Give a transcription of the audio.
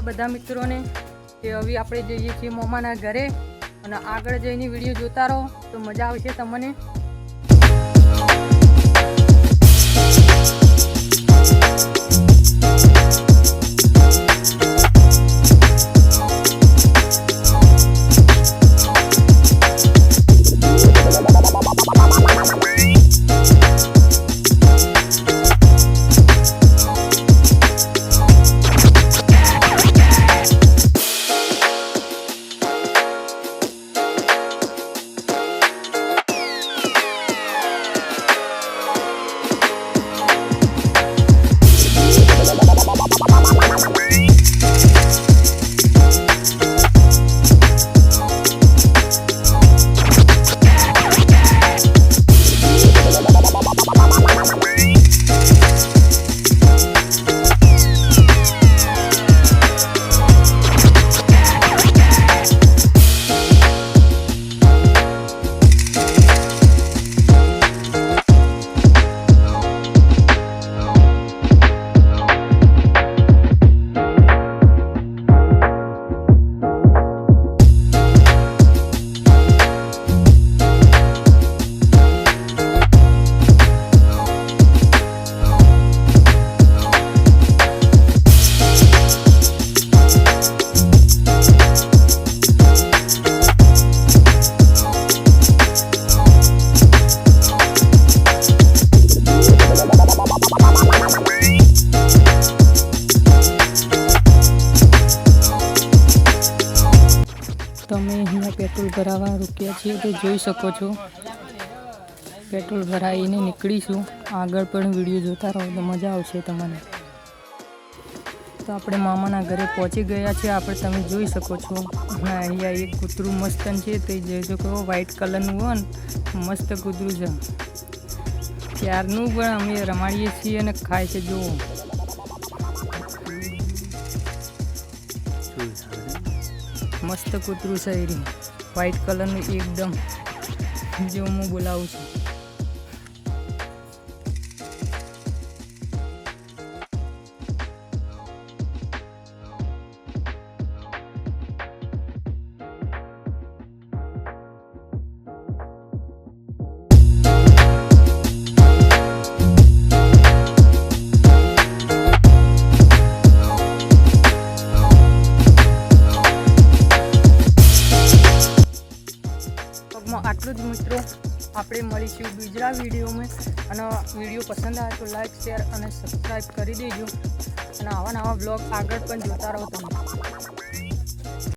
બધા મિત્રોને કે હવે આપણે જઈએ છીએ મોમાના ઘરે અને આગળ જઈને વિડીયો જોતા રહો તો મજા આવશે તમને। તમે અહીંયા પેટ્રોલ ભરાવા રૂક્યા છીએ તો જોઈ શકો છો। પેટ્રોલ ભરાઈને નીકળીશું, આગળ પણ વિડીયો જોતા રહો તો મજા આવશે તમને। તો આપણે મામાના ઘરે પહોંચી ગયા છે આપણે, તમે જોઈ શકો છો। અને અહીંયા એક કૂતરું મસ્ત છે, તે જોજો કહો વ્હાઈટ કલરનું હોય ને મસ્ત કૂતરું છે। ત્યારનું પણ અમે રમાડીએ છીએ અને ખાય છે, જુઓ મસ્ત કૂતરું છે એ વ્હાઈટ કલરનું એકદમ, જે હું બોલાવું છું। આટલું જ મિત્રો, આપણે મળીશું બીજા વિડીયોમાં। અને વિડીયો પસંદ આવે તો લાઈક શેર અને સબસ્ક્રાઈબ કરી દેજો અને આવા નવા બ્લોગ આગળ પણ જોતા રહો તમે।